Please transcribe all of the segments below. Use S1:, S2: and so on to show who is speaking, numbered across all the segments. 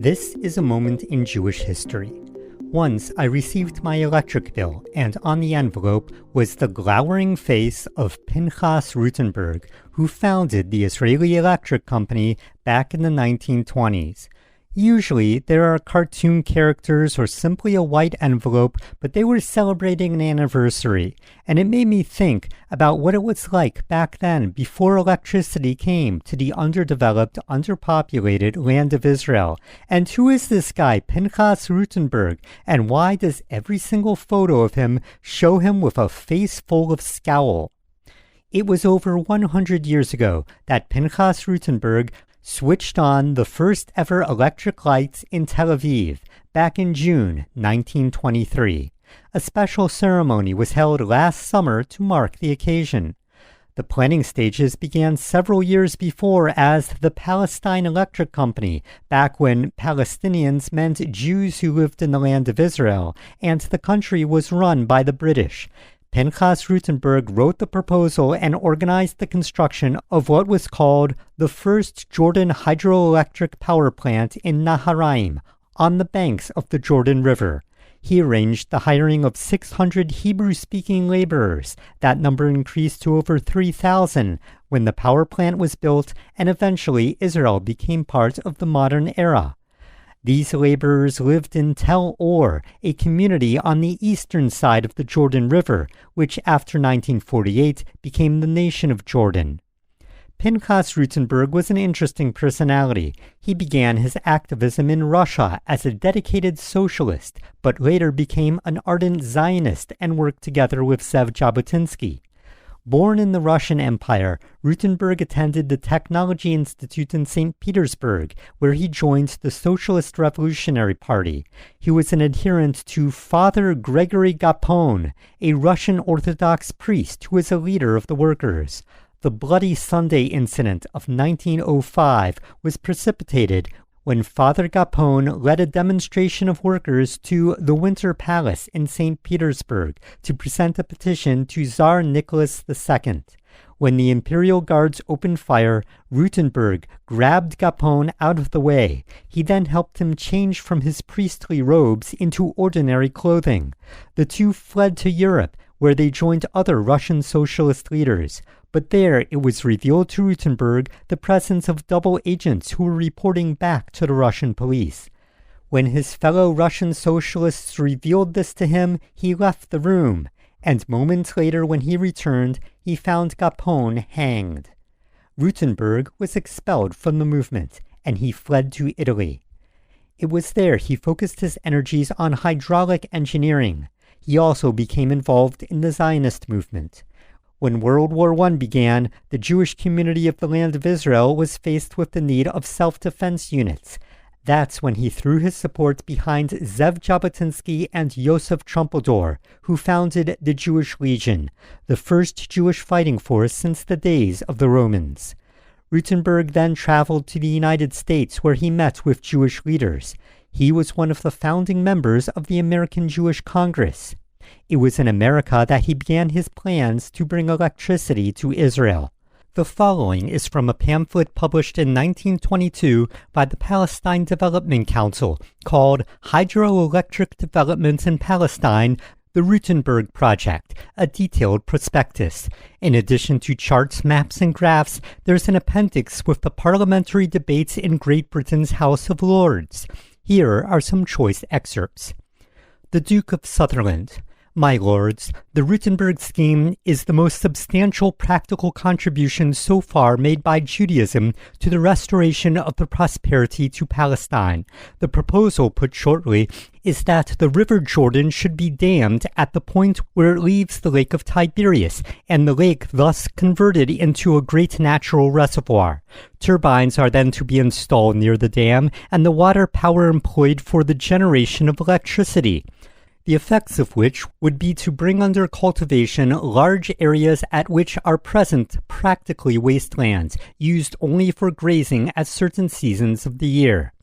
S1: This is a moment in Jewish history. Once I received my electric bill, and on the envelope was the glowering face of Pinhas Rutenberg, who founded the Israeli Electric Company back in the 1920s. Usually, there are cartoon characters or simply a white envelope, but they were celebrating an anniversary, and it made me think about what it was like back then before electricity came to the underdeveloped, underpopulated land of Israel. And who is this guy, Pinhas Rutenberg, and why does every single photo of him show him with a face full of scowl? It was over 100 years ago that Pinhas Rutenberg switched on the first ever electric lights in Tel Aviv back in June 1923. A special ceremony was held last summer to mark the occasion. The planning stages began several years before as the Palestine Electric Company, back when Palestinians meant Jews who lived in the land of Israel, and the country was run by the British. Pinhas Rutenberg wrote the proposal and organized the construction of what was called the first Jordan hydroelectric power plant in Naharayim, on the banks of the Jordan River. He arranged the hiring of 600 Hebrew-speaking laborers. That number increased to over 3,000 when the power plant was built, and eventually Israel became part of the modern era. These laborers lived in Tel Or, a community on the eastern side of the Jordan River, which after 1948 became the nation of Jordan. Pinhas Rutenberg was an interesting personality. He began his activism in Russia as a dedicated socialist, but later became an ardent Zionist and worked together with Zev Jabotinsky. Born in the Russian Empire, Rutenberg attended the Technology Institute in St. Petersburg, where he joined the Socialist Revolutionary Party. He was an adherent to Father Gregory Gapon, a Russian Orthodox priest who was a leader of the workers. The Bloody Sunday incident of 1905 was precipitated when Father Gapon led a demonstration of workers to the Winter Palace in St. Petersburg to present a petition to Tsar Nicholas II. When the Imperial Guards opened fire, Rutenberg grabbed Gapon out of the way. He then helped him change from his priestly robes into ordinary clothing. The two fled to Europe, where they joined other Russian socialist leaders. But there it was revealed to Rutenberg the presence of double agents who were reporting back to the Russian police. When his fellow Russian socialists revealed this to him, he left the room, and moments later when he returned, he found Gapon hanged. Rutenberg was expelled from the movement, and he fled to Italy. It was there he focused his energies on hydraulic engineering. He also became involved in the Zionist movement. When World War I began, the Jewish community of the land of Israel was faced with the need of self-defense units. That's when he threw his support behind Zev Jabotinsky and Yosef Trumpeldor, who founded the Jewish Legion, the first Jewish fighting force since the days of the Romans. Rutenberg then traveled to the United States, where he met with Jewish leaders. He was one of the founding members of the American Jewish Congress. It was in America that he began his plans to bring electricity to Israel. The following is from a pamphlet published in 1922 by the Palestine Development Council called Hydroelectric Developments in Palestine, the Rutenberg Project, a detailed prospectus. In addition to charts, maps, and graphs, there's an appendix with the parliamentary debates in Great Britain's House of Lords. Here are some choice excerpts. The Duke of Sutherland. My lords, the Rutenberg scheme is the most substantial practical contribution so far made by Judaism to the restoration of the prosperity to Palestine. The proposal, put shortly, is that the River Jordan should be dammed at the point where it leaves the Lake of Tiberias, and the lake thus converted into a great natural reservoir. Turbines are then to be installed near the dam, and the water power employed for the generation of electricity, the effects of which would be to bring under cultivation large areas at which are present practically wastelands, used only for grazing at certain seasons of the year.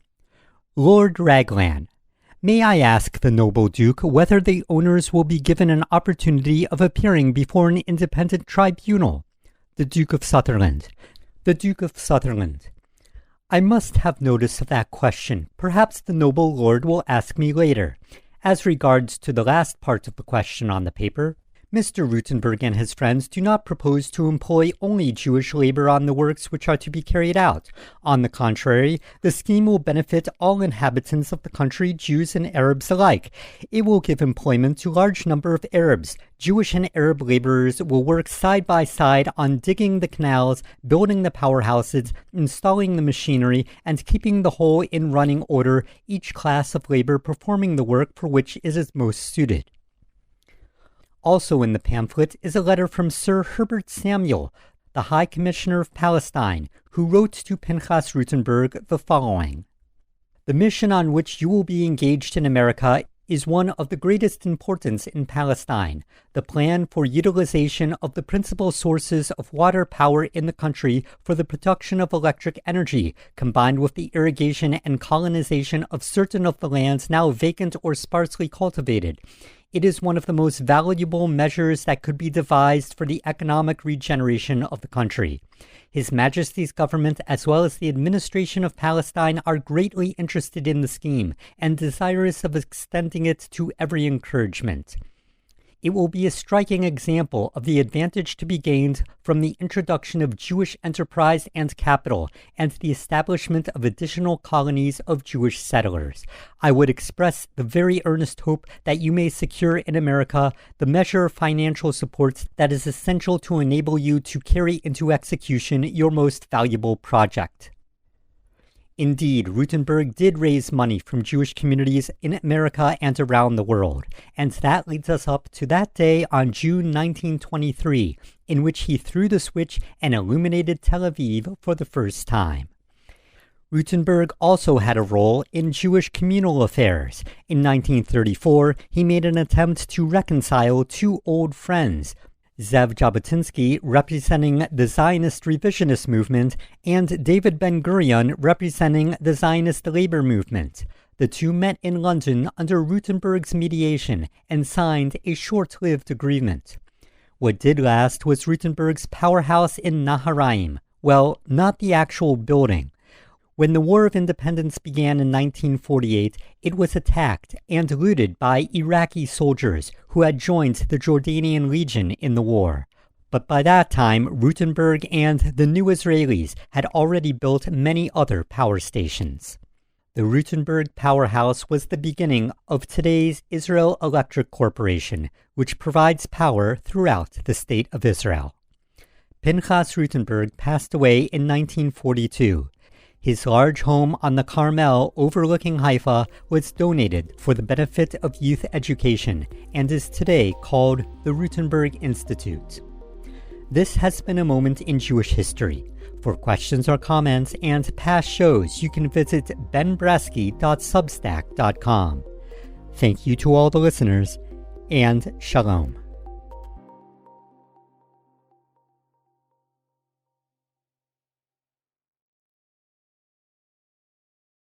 S1: Lord Raglan. May I ask the noble Duke whether the owners will be given an opportunity of appearing before an independent tribunal? The Duke of Sutherland. The Duke of Sutherland. I must have notice of that question. Perhaps the noble lord will ask me later. As regards to the last part of the question on the paper, Mr. Rutenberg and his friends do not propose to employ only Jewish labor on the works which are to be carried out. On the contrary, the scheme will benefit all inhabitants of the country, Jews and Arabs alike. It will give employment to a large number of Arabs. Jewish and Arab laborers will work side by side on digging the canals, building the powerhouses, installing the machinery, and keeping the whole in running order, each class of labor performing the work for which it is most suited. Also in the pamphlet is a letter from Sir Herbert Samuel, the High Commissioner of Palestine, who wrote to Pinhas Rutenberg the following: "The mission on which you will be engaged in America is one of the greatest importance in Palestine. The plan for utilization of the principal sources of water power in the country for the production of electric energy, combined with the irrigation and colonization of certain of the lands now vacant or sparsely cultivated. It is one of the most valuable measures that could be devised for the economic regeneration of the country. His Majesty's government, as well as the administration of Palestine, are greatly interested in the scheme and desirous of extending it to every encouragement. It will be a striking example of the advantage to be gained from the introduction of Jewish enterprise and capital and the establishment of additional colonies of Jewish settlers. I would express the very earnest hope that you may secure in America the measure of financial support that is essential to enable you to carry into execution your most valuable project." Indeed, Rutenberg did raise money from Jewish communities in America and around the world, and that leads us up to that day on June 1923, in which he threw the switch and illuminated Tel Aviv for the first time. Rutenberg also had a role in Jewish communal affairs. In 1934, he made an attempt to reconcile two old friends, Zev Jabotinsky, representing the Zionist revisionist movement, and David Ben-Gurion, representing the Zionist labor movement. The two met in London under Rutenberg's mediation and signed a short-lived agreement. What did last was Rutenberg's powerhouse in Naharayim. Well, not the actual building. When the War of Independence began in 1948, it was attacked and looted by Iraqi soldiers who had joined the Jordanian Legion in the war. But by that time, Rutenberg and the new Israelis had already built many other power stations. The Rutenberg powerhouse was the beginning of today's Israel Electric Corporation, which provides power throughout the state of Israel. Pinhas Rutenberg passed away in 1942. His large home on the Carmel overlooking Haifa was donated for the benefit of youth education and is today called the Rutenberg Institute. This has been a moment in Jewish history. For questions or comments and past shows, you can visit benbresky.substack.com. Thank you to all the listeners, and Shalom.